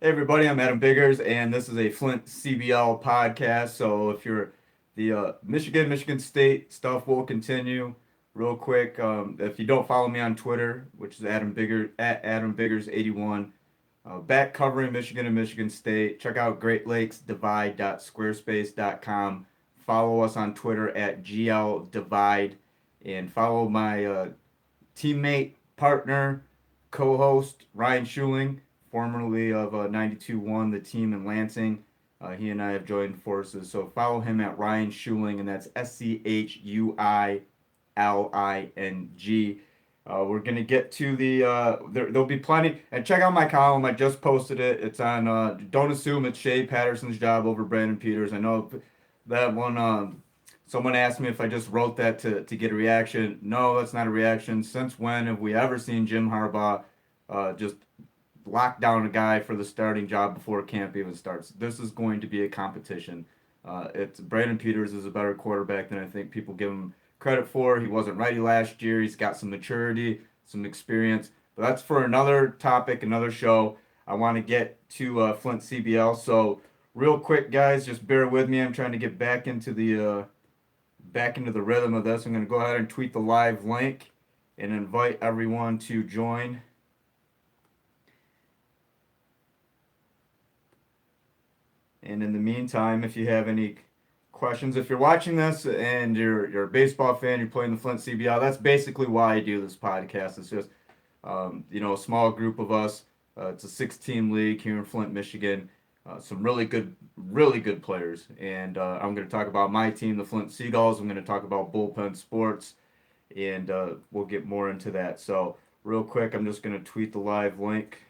Hey everybody, I'm Adam Biggers, and this is a Flint CBL podcast. So if you're the Michigan State stuff will continue real quick. If you don't follow me on Twitter, which is Adam Bigger at Adam Biggers 81, back covering Michigan and Michigan State. Check out greatlakesdivide.squarespace.com. Follow us on Twitter at GL Divide, and follow my teammate, partner, co-host Ryan Schuling, formerly of 92.1, the team in Lansing. He and I have joined forces, so follow him at Ryan Schuling, and that's SCHUILING. We're gonna get to there'll be plenty, and check out my column. I just posted it. It's on. Don't assume it's Shea Patterson's job over Brandon Peters. I know that one. Someone asked me if I just wrote that to get a reaction. No, that's not a reaction. Since when have we ever seen Jim Harbaugh just lock down a guy for the starting job before camp even starts? This is going to be a competition. It's Brandon Peters is a better quarterback than I think people give him credit for. He wasn't ready last year. He's got some maturity, some experience. But that's for another topic, another show. I want to get to Flint CBL. So real quick, guys, just bear with me. I'm trying to get back into the rhythm of this. I'm going to go ahead and tweet the live link and invite everyone to join. And in the meantime, if you have any questions, if you're watching this and you're a baseball fan, you're playing the Flint CBL, that's basically why I do this podcast. It's just a small group of us. It's a 6-team league here in Flint, Michigan. Some really good players. And I'm going to talk about my team, the Flint Seagulls. I'm going to talk about bullpen sports, and we'll get more into that. So real quick, I'm just going to tweet the live link.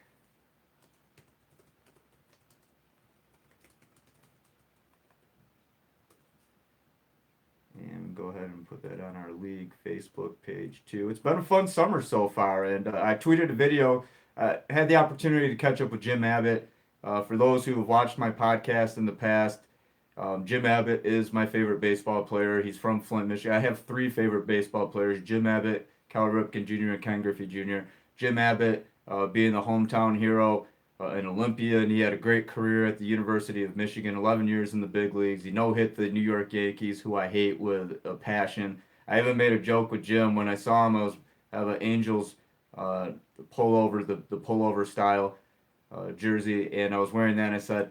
And go ahead and put that on our league Facebook page too. It's been a fun summer so far, and I tweeted a video. Had the opportunity to catch up with Jim Abbott. For those who have watched my podcast in the past, Jim Abbott is my favorite baseball player. He's from Flint, Michigan. I have 3 favorite baseball players: Jim Abbott, Cal Ripken Jr., and Ken Griffey Jr. Jim Abbott being the hometown hero, an Olympian. He had a great career at the University of Michigan, 11 years in the big leagues. He no-hit the New York Yankees, who I hate with a passion. I even made a joke with Jim when I saw him. I was have an Angels pullover, the pullover style jersey, and I was wearing that, and I said,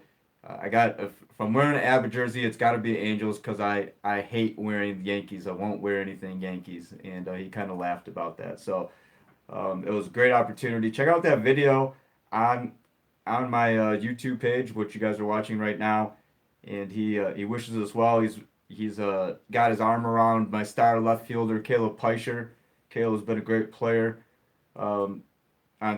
if I'm wearing an Abbott jersey, it's got to be Angels, because I hate wearing Yankees. I won't wear anything Yankees. And he kind of laughed about that. So it was a great opportunity. Check out that video on my YouTube page, which you guys are watching right now. And he wishes us well. He's got his arm around my star left fielder, Caleb Peischer. Caleb's been a great player on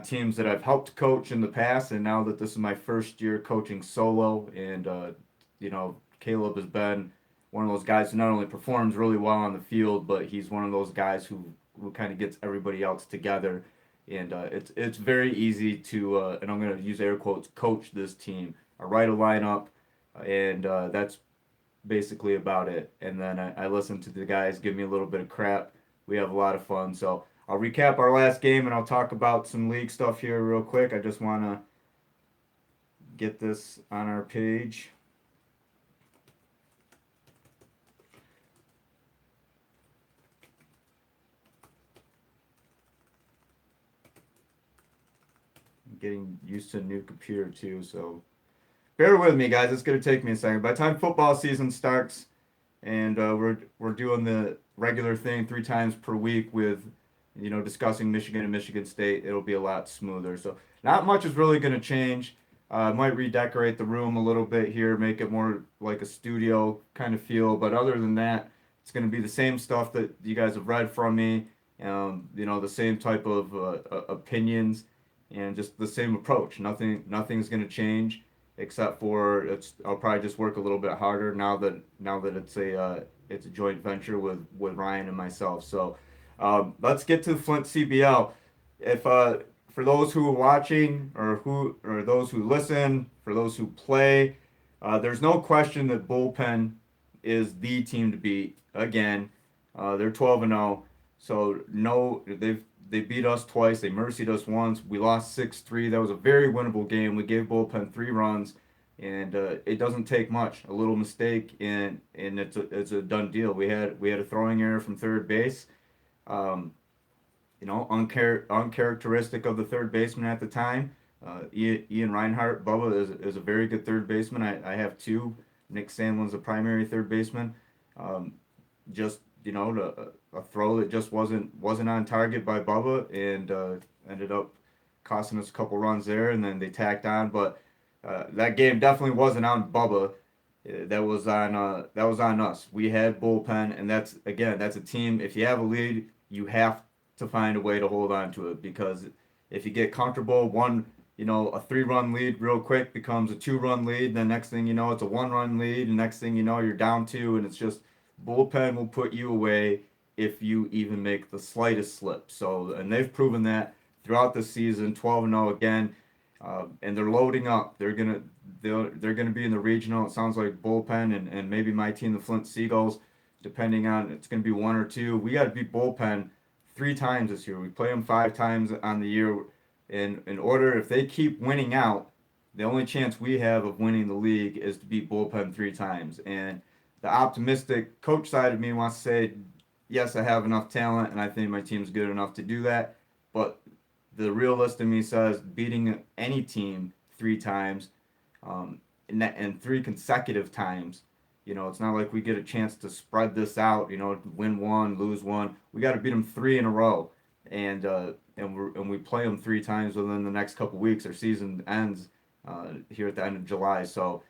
teams that I've helped coach in the past, and now that this is my first year coaching solo. And Caleb has been one of those guys who not only performs really well on the field, but he's one of those guys who kind of gets everybody else together. And it's very easy to and I'm going to use air quotes, coach this team. I write a lineup, and that's basically about it. And then I listen to the guys give me a little bit of crap. We have a lot of fun. So I'll recap our last game, and I'll talk about some league stuff here real quick. I just want to get this on our page. I'm getting used to a new computer too, so bear with me, guys. It's going to take me a second. By the time football season starts, and we're doing the regular thing 3 times per week with discussing Michigan and Michigan State, it'll be a lot smoother. So not much is really going to change. I might redecorate the room a little bit here, make it more like a studio kind of feel. But other than that, it's going to be the same stuff that you guys have read from me. The same type of opinions, and just the same approach. Nothing's going to change, except for I'll probably just work a little bit harder now that it's a joint venture with Ryan and myself. So let's get to Flint CBL. If For those who are watching, or those who listen, for those who play, there's no question that bullpen is the team to beat again. They're 12-0, so no, they've they beat us twice. They mercied us once. We lost 6-3. That was a very winnable game. We gave bullpen 3 runs, and it doesn't take much. A little mistake, and it's a done deal. We had a throwing error from third base. Um, uncharacteristic of the third baseman at the time. Ian Reinhart, Bubba is a very good third baseman. I have two. Nick Sandlin's a primary third baseman. Um, just a throw that just wasn't on target by Bubba, and ended up costing us a couple runs there, and then they tacked on. But that game definitely wasn't on Bubba. That was on us. We had bullpen, and that's a team. If you have a lead, you have to find a way to hold on to it, because if you get comfortable, a 3-run lead real quick becomes a 2-run lead. Then next thing you know, it's a 1-run lead, and next thing you know, you're down 2, and it's just bullpen will put you away if you even make the slightest slip. So, and they've proven that throughout the season, 12-0 again, and they're loading up. They're gonna be in the regional. It sounds like bullpen and maybe my team, the Flint Seagulls, depending on it's gonna be 1 or 2. We got to beat bullpen 3 times this year. We play them 5 times on the year. In order, if they keep winning out, the only chance we have of winning the league is to beat bullpen 3 times. And the optimistic coach side of me wants to say, yes, I have enough talent, and I think my team's good enough to do that. But the realist in me says beating any team 3 times, and 3 consecutive times. It's not like we get a chance to spread this out. Win 1, lose 1. We got to beat them 3 in a row, and we play them 3 times within the next couple weeks. Our season ends here at the end of July, so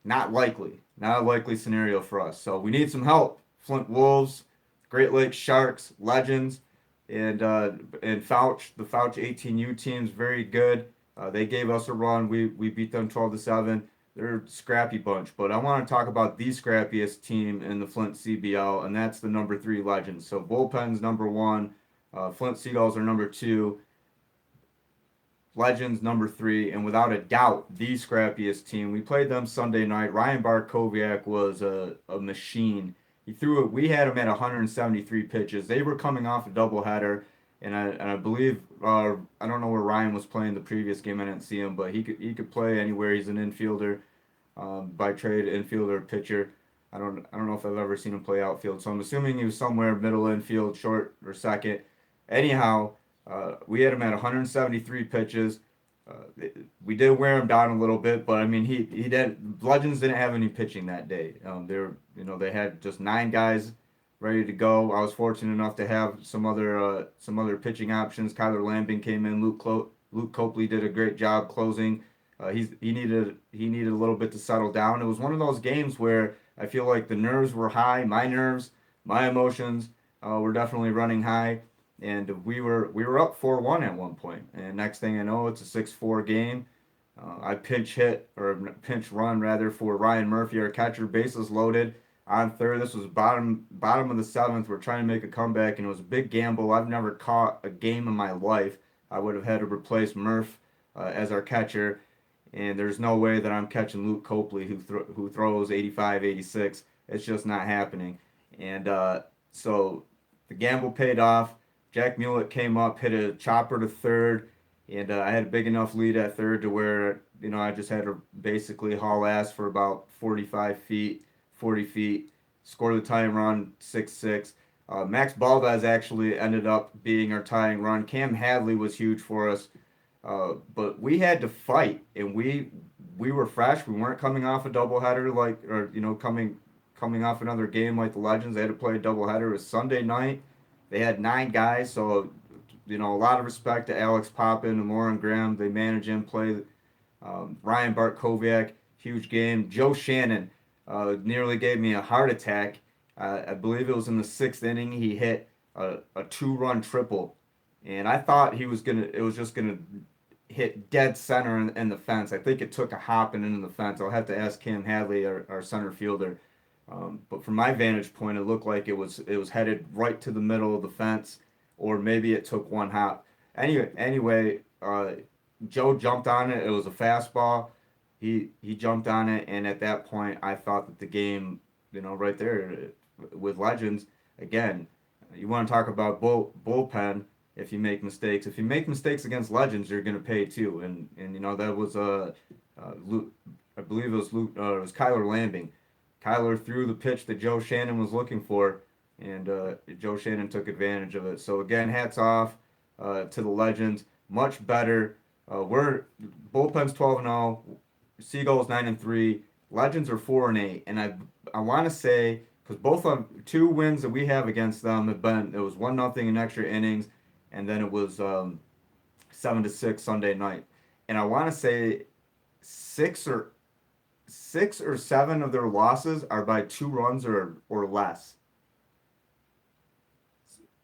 not a likely scenario for us. So we need some help. Flint Wolves, Great Lakes Sharks, Legends, and Fouch. The Fouch 18U team's very good. They gave us a run. We beat them 12-7. They're a scrappy bunch, but I want to talk about the scrappiest team in the Flint CBL, and that's the number 3 Legends. So bullpen's number 1, Flint Seagulls are number 2, Legends number 3, and without a doubt the scrappiest team. We played them Sunday night. Ryan Barkowiak was a machine. He threw it. We had him at 173 pitches. They were coming off a doubleheader, and I believe I don't know where Ryan was playing the previous game. I didn't see him, but he could play anywhere. He's an infielder, by trade, infielder, pitcher. I don't know if I've ever seen him play outfield, so I'm assuming he was somewhere middle infield, short or second. Anyhow, we had him at 173 pitches. We did wear him down a little bit, but I mean, he did. Legends didn't have any pitching that day. They had just 9 guys ready to go. I was fortunate enough to have some other pitching options. Kyler Lambing came in. Luke Copley did a great job closing. He needed a little bit to settle down. It was one of those games where I feel like the nerves were high. My emotions were definitely running high. And we were up 4-1 at one point, and next thing I know, it's a 6-4 game. I pinch run rather for Ryan Murphy, our catcher, bases loaded on third. This was bottom of the 7th. We're trying to make a comeback, and it was a big gamble. I've never caught a game in my life. I would have had to replace Murph as our catcher, and there's no way that I'm catching Luke Copley, who throws 85, 86. It's just not happening. And so the gamble paid off. Jack Mulett came up, hit a chopper to third, and I had a big enough lead at third to where, I just had to basically haul ass for about 45 feet, 40 feet, score the tying run, 6-6. Max Baldez actually ended up being our tying run. Cam Hadley was huge for us, but we had to fight, and we were fresh. We weren't coming off a doubleheader coming off another game like the Legends. They had to play a doubleheader. It was Sunday night. They had 9 guys, so a lot of respect to Alex Poppin and Lauren Graham. They manage him, play Ryan Barkowiak, huge game. Joe Shannon nearly gave me a heart attack. I believe it was in the 6th inning. He hit a 2-run triple, and I thought it was just gonna hit dead center in the fence. I think it took a hop and into the fence. I'll have to ask Cam Hadley, our center fielder. But from my vantage point, it looked like it was headed right to the middle of the fence, or maybe it took one hop. Anyway, Joe jumped on it. It was a fastball. He jumped on it, and at that point, I thought that the game, right there with Legends, again, You want to talk about bullpen if you make mistakes. If you make mistakes against legends, you're going to pay too. And that was Luke, I believe it was Luke, it was Kyler Lambing. Kyler threw the pitch that Joe Shannon was looking for, and Joe Shannon took advantage of it. So again, hats off to the legends. Much better. We're bullpen's 12-0, Seagulls 9-3, Legends are 4-8, and I want to say because both of two wins that we have against them have been it was 1-0 in extra innings, and then it was 7-6 Sunday night, and I want to say six or 6 or 7 of their losses are by 2 runs or less.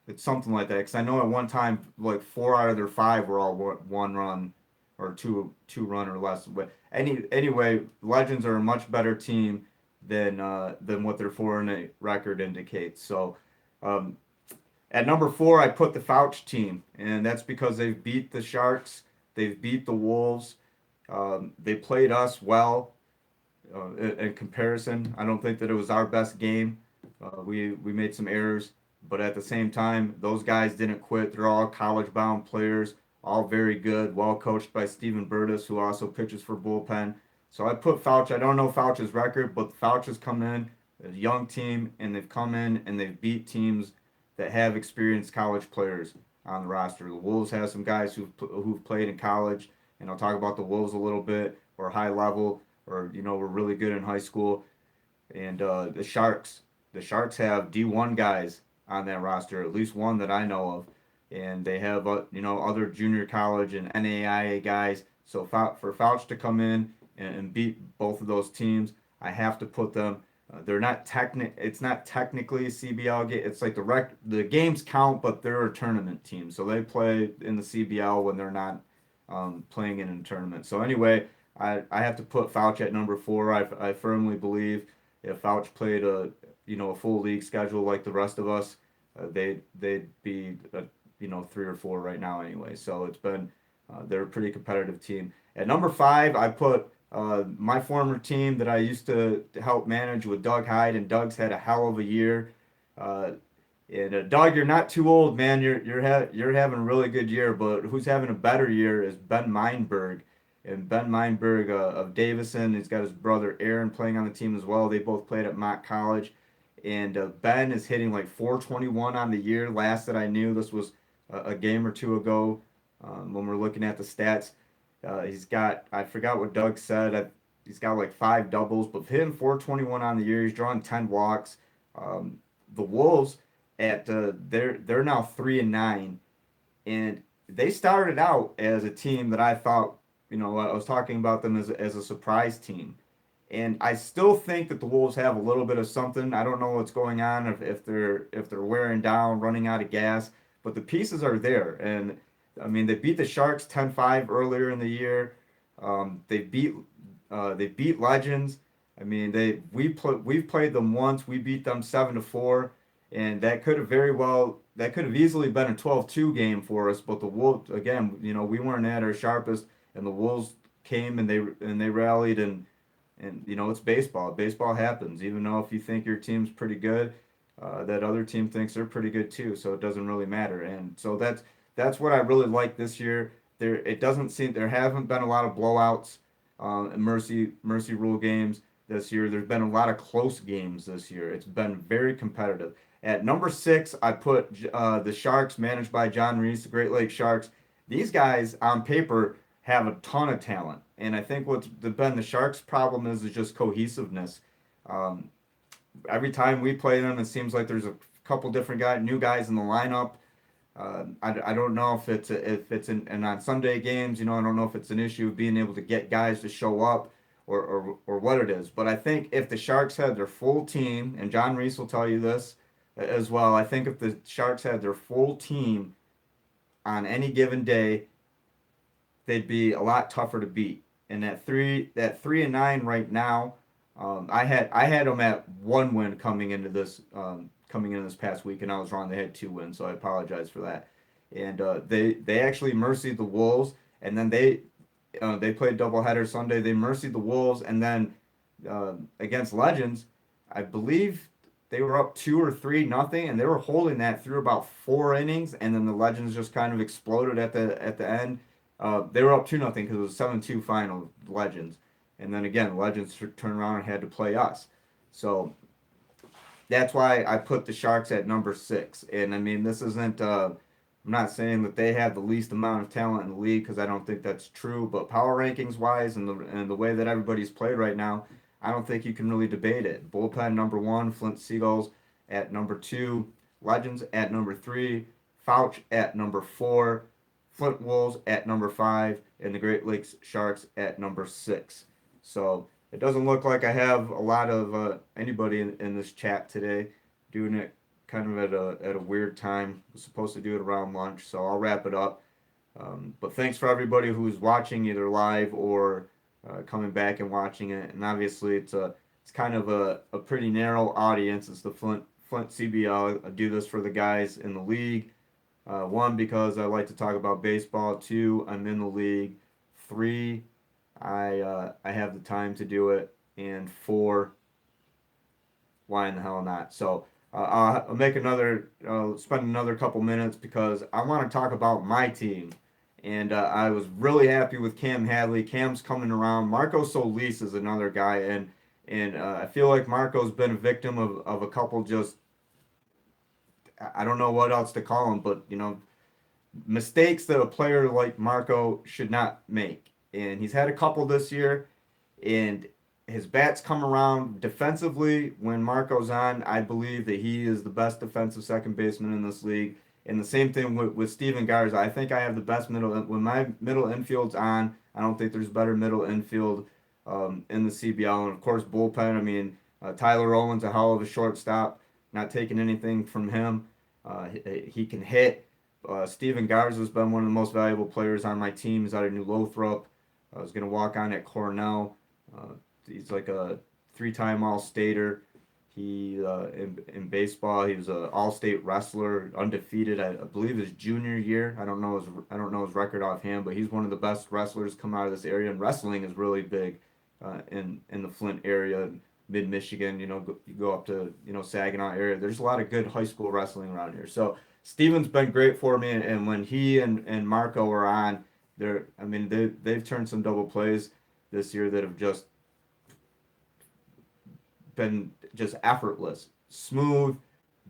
It's something like that because I know at one time like 4 out of their 5 were all 1 run or two run or less. But anyway, Legends are a much better team than what their 4-8 record indicates. So um, at number 4, I put the Fouch team, and that's because they've beat the Sharks, they've beat the Wolves, they played us well in comparison. I don't think that it was our best game. We made some errors, but at the same time, those guys didn't quit. They're all college-bound players, all very good, well coached by Steven Burtis, who also pitches for bullpen. So I put Fouch. I don't know Fouch's record, but Fouch has come in, a young team, and they've come in and they've beat teams that have experienced college players on the roster. The Wolves have some guys who've played in college, and I'll talk about the Wolves a little bit, or high level, or were really good in high school. And the Sharks have D1 guys on that roster, at least one that I know of, and they have other junior college and NAIA guys. So for Fouch to come in and beat both of those teams, I have to put them. They're not It's not technically a CBL game. It's like the games count, but they're a tournament team, so they play in the CBL when they're not playing in a tournament. So anyway, I have to put Fouch at number 4. I firmly believe if Fouch played a full league schedule like the rest of us, they'd be 3 or 4 right now anyway. So they're a pretty competitive team. At number 5, I put my former team that I used to help manage with Doug Hyde, and Doug's had a hell of a year. Uh, and Doug, you're not too old, man. You're having a really good year, but who's having a better year is Ben Meinberg. And Ben Meinberg of Davison, he's got his brother Aaron playing on the team as well. They both played at Mott College. And Ben is hitting like 421 on the year. Last that I knew, this was a game or two ago when we're looking at the stats. I forgot what Doug said. He's got like 5 doubles, but hitting 421 on the year. He's drawing 10 walks. The Wolves they're now 3-9, and they started out as a team that I thought, I was talking about them as a surprise team. And I still think that the Wolves have a little bit of something. I don't know what's going on, if they're wearing down, running out of gas, but the pieces are there. And I mean, they beat the Sharks 10-5 earlier in the year. They beat Legends. I mean, we've played them once. We beat them 7-4, and that could have easily been a 12-2 game for us. But the Wolves, again, we weren't at our sharpest, and the Wolves came and they rallied, and it's baseball. Baseball happens. Even though if you think your team's pretty good, that other team thinks they're pretty good too. So it doesn't really matter. And so that's what I really like this year. There haven't been a lot of blowouts, mercy rule games this year. There's been a lot of close games this year. It's been very competitive. At number 6, I put the Sharks, managed by John Reese, the Great Lakes Sharks. These guys on paper have a ton of talent, and I think what's been the Sharks' problem is just cohesiveness. Um, every time we play them, it seems like there's a couple different new guys in the lineup. I don't know and on Sunday games, I don't know if it's an issue of being able to get guys to show up, or what it is. But I think if the Sharks had their full team, and John Reese will tell you this as well, I think if the Sharks had their full team on any given day, they'd be a lot tougher to beat. And that 3-9 right now, I had them at 1 win coming into this past week, and I was wrong. They had 2 wins, so I apologize for that. And they actually mercied the Wolves, and then they played doubleheader Sunday. They mercied the Wolves, and then against Legends, I believe they were up 2 or 3-0, and they were holding that through about 4 innings, and then the Legends just kind of exploded at the end. They were up 2-0 because it was 7-2 final, Legends, and then again, the Legends turned around and had to play us. So that's why I put the Sharks at number 6. And I mean, this isn't. I'm not saying that they have the least amount of talent in the league because I don't think that's true. But power rankings wise, and the way that everybody's played right now, I don't think you can really debate it. Bullpen number 1, Flint Seagulls at number 2, Legends at number 3, Fouch at number 4, Flint Wolves at number 5, and the Great Lakes Sharks at number 6. So it doesn't look like I have a lot of anybody in this chat today, doing it kind of at a weird time. I was supposed to do it around lunch, so I'll wrap it up. But thanks for everybody who's watching either live or coming back and watching it. And obviously, it's kind of a pretty narrow audience. It's the Flint CBL. I do this for the guys in the league. 1, because I like to talk about baseball. 2, I'm in the league. 3, I have the time to do it. And 4, why in the hell not? So I'll make spend another couple minutes because I want to talk about my team. And I was really happy with Cam Hadley. Cam's coming around. Marco Solis is another guy, and I feel like Marco's been a victim of a couple just, I don't know what else to call them, but mistakes that a player like Marco should not make. And he's had a couple this year, and his bats come around defensively when Marco's on. I believe that he is the best defensive second baseman in this league. And the same thing with Steven Garza. I think I have the best middle. When my middle infield's on, I don't think there's better middle infield in the CBL. And of course, bullpen. I mean, Tyler Owen's a hell of a shortstop. Not taking anything from him. He can hit. Steven Garza's been one of the most valuable players on my team. He's out of New Lothrop. I was going to walk on at Cornell. He's like a 3-time All-Stater. He in baseball, he was an All-State wrestler, undefeated. I believe his junior year. I don't know his record offhand, but he's one of the best wrestlers come out of this area. And wrestling is really big in the Flint area, mid Michigan. You go up to Saginaw area. There's a lot of good high school wrestling around here. So Steven's been great for me, and when he and Marco are on, they've turned some double plays this year that have just been just effortless, smooth,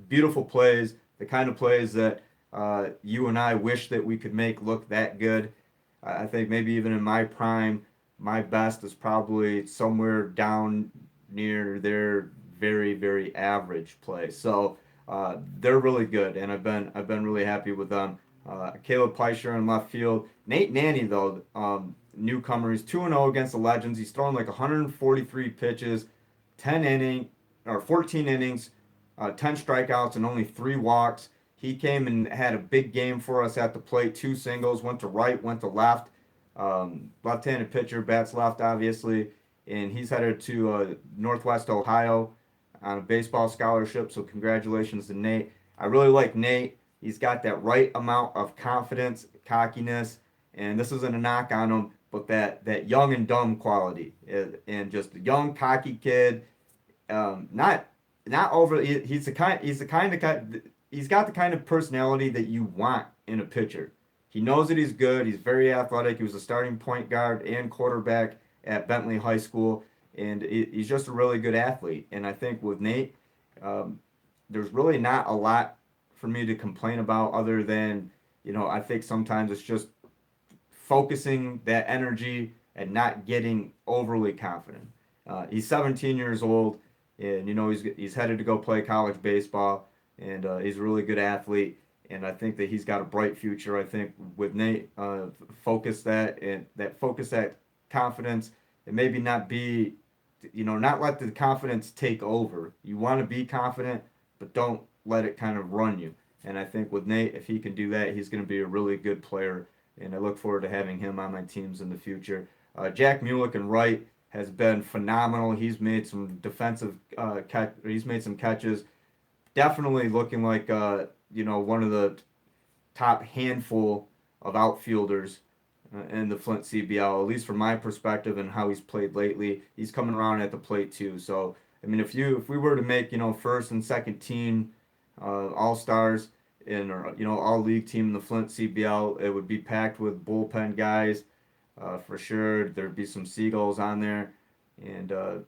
beautiful plays, the kind of plays that you and I wish that we could make look that good. I think maybe even in my prime, my best is probably somewhere down near their very, very average play. So they're really good, and I've been really happy with them. Caleb Peischer in left field. Nate Nanny, though, newcomer, he's 2-0 against the Legends. He's thrown like 143 pitches, 14 innings, 10 strikeouts, and only 3 walks. He came and had a big game for us at the plate. 2 singles, went to right, went to left. Left-handed pitcher, bats left, obviously. And he's headed to Northwest Ohio on a baseball scholarship. So congratulations to Nate. I really like Nate. He's got that right amount of confidence, cockiness, and this isn't a knock on him, but that young and dumb quality, and just a young, cocky kid. Not over. He's the kind of he's got the kind of personality that you want in a pitcher. He knows that he's good. He's very athletic. He was a starting point guard and quarterback at Bentley High School, and he's just a really good athlete. And I think with Nate, there's really not a lot for me to complain about other than, I think sometimes it's just focusing that energy and not getting overly confident. He's 17 years old, and he's headed to go play college baseball, and he's a really good athlete. And I think that he's got a bright future. I think with Nate, focus that confidence, and maybe not be, not let the confidence take over. You want to be confident, but don't let it kind of run you. And I think with Nate, if he can do that, he's going to be a really good player. And I look forward to having him on my teams in the future. Jack Mulick and Wright has been phenomenal. He's made some he's made some catches. Definitely looking like one of the top handful of outfielders in the Flint CBL, at least from my perspective and how he's played lately. He's coming around at the plate too. So I mean, if we were to make, first and second team all stars in, or all league team in the Flint CBL, it would be packed with bullpen guys for sure. There'd be some Seagulls on there, and a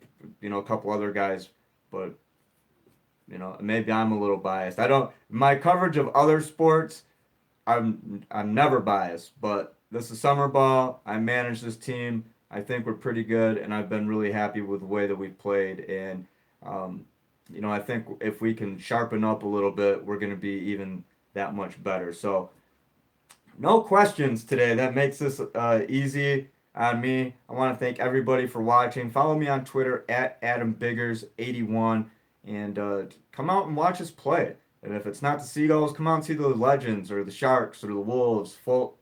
couple other guys, but maybe I'm a little biased. I don't My coverage of other sports, I'm never biased, but this is summer ball. I manage this team. I think we're pretty good, and I've been really happy with the way that we've played. And um, I think if we can sharpen up a little bit, we're going to be even that much better. So no questions today. That makes this easy on me. I want to thank everybody for watching. Follow me on Twitter at AdamBiggers81, and come out and watch us play. And if it's not the Seagulls, come out and see the Legends or the Sharks or the Wolves, Fouch,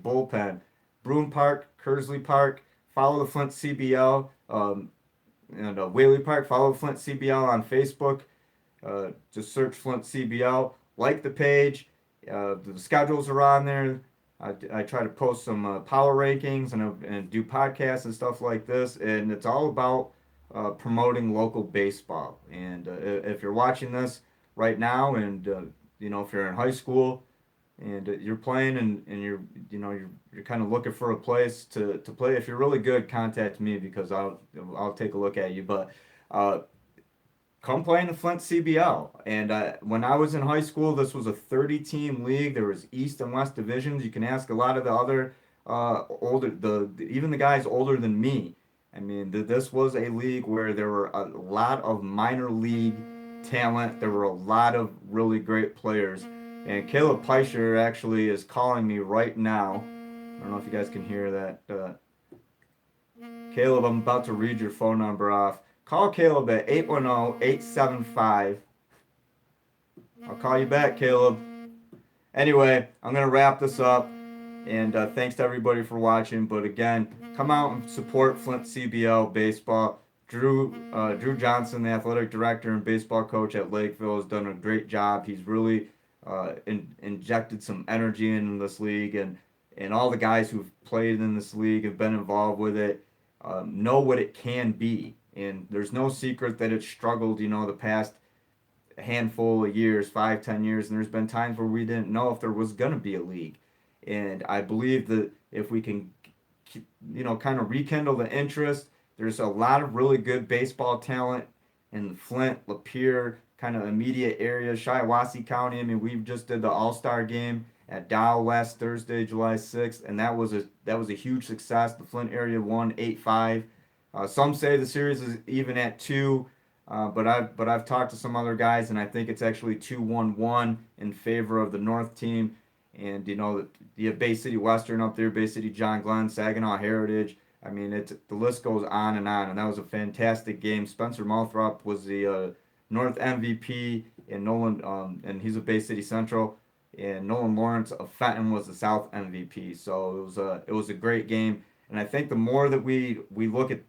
Bullpen, Broome Park, Kersley Park. Follow the Flint CBL and Whaley Park. Follow Flint CBL on Facebook. Just search Flint CBL. Like the page. The schedules are on there. I try to post some power rankings and do podcasts and stuff like this. And it's all about promoting local baseball. And if you're watching this right now, and if you're in high school and you're playing, and you're kind of looking for a place to play, if you're really good, contact me, because I'll take a look at you. But come play in the Flint CBL. And when I was in high school, this was a 30-team league. There was East and West divisions. You can ask a lot of the other even the guys older than me. I mean, this was a league where there were a lot of minor league talent. There were a lot of really great players. And Caleb Peischer actually is calling me right now. I don't know if you guys can hear that. Caleb, I'm about to read your phone number off. Call Caleb at 810-875. I'll call you back, Caleb. Anyway, I'm going to wrap this up. And thanks to everybody for watching. But again, come out and support Flint CBL baseball. Drew Johnson, the athletic director and baseball coach at Lakeville, has done a great job. He's really injected some energy in this league. And all the guys who've played in this league, have been involved with it, know what it can be. And there's no secret that it's struggled, the past handful of years, 5, 10 years. And there's been times where we didn't know if there was going to be a league. And I believe that if we can, kind of rekindle the interest, there's a lot of really good baseball talent in the Flint, Lapeer, kind of immediate areas, Shiawassee County. I mean, we just did the All-Star game at Dow last Thursday, July 6th, and that was a huge success. The Flint area won 8-5. Some say the series is even at 2, but I've talked to some other guys, and I think it's actually 2-1-1 in favor of the North team. And you have Bay City Western up there, Bay City John Glenn, Saginaw Heritage. I mean, the list goes on, and that was a fantastic game. Spencer Mouthrop was the North MVP, and and he's a Bay City Central. And Nolan Lawrence of Fenton was the South MVP. So it was a great game. And I think the more that we look at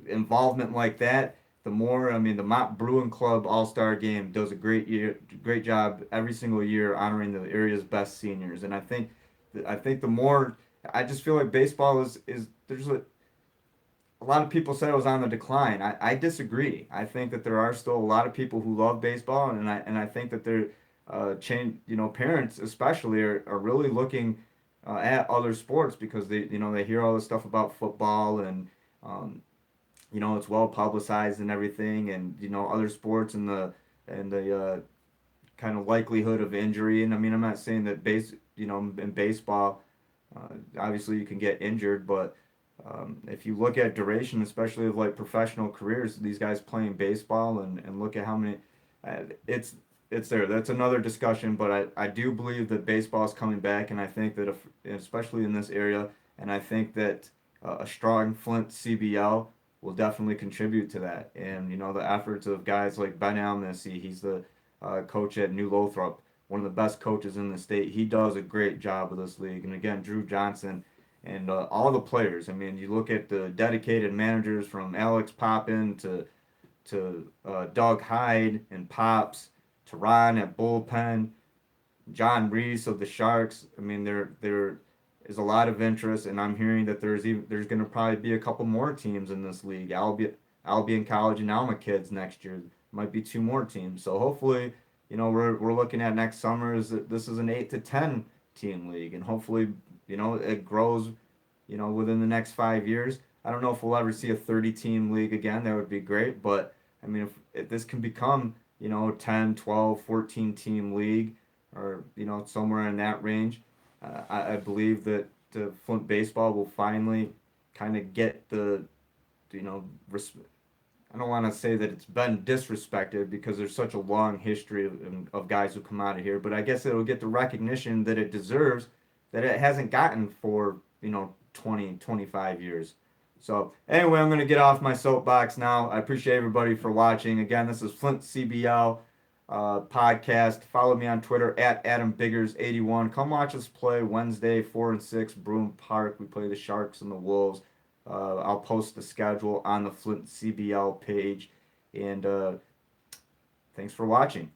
involvement like that, the more, I mean, the Mott Bruin Club All-Star Game does a great job every single year honoring the area's best seniors. And I think the more, I just feel like baseball is there's a lot of people said it was on the decline. I disagree. I think that there are still a lot of people who love baseball, and I think that they're parents especially are really looking at other sports, because they hear all this stuff about football, and it's well publicized and everything, and other sports, and the kind of likelihood of injury. And I mean, I'm not saying that in baseball, obviously you can get injured, but if you look at duration, especially of like professional careers, these guys playing baseball, and look at how many, it's there. That's another discussion, but I do believe that baseball is coming back, and I think that especially in this area, and I think that a strong Flint CBL will definitely contribute to that. And the efforts of guys like Ben Almessi, he's the coach at New Lothrop, one of the best coaches in the state. He does a great job with this league. And again, Drew Johnson and all the players. I mean, you look at the dedicated managers from Alex Poppin to Doug Hyde and Pops, to Ron at Bullpen, John Reese of the Sharks. I mean, there is a lot of interest, and I'm hearing that there's going to probably be a couple more teams in this league. I'll be in college and now my kids next year might be two more teams. So hopefully, we're looking at next summer is that this is an 8 to 10 team league, and hopefully, it grows, within the next 5 years. I don't know if we'll ever see a 30 team league again. That would be great, but I mean, if this can become, 10, 12, 14 team league, or somewhere in that range, I believe that Flint baseball will finally kind of get the you know res- I don't want to say that it's been disrespected because there's such a long history of guys who come out of here, but I guess it'll get the recognition that it deserves that it hasn't gotten for 20 25 years. So anyway, I'm going to get off my soapbox now. I appreciate everybody for watching. Again, this is Flint CBL podcast. Follow me on Twitter at AdamBiggers81. Come watch us play Wednesday, 4 and 6, Broome Park. We play the Sharks and the Wolves. I'll post the schedule on the Flint CBL page. And thanks for watching.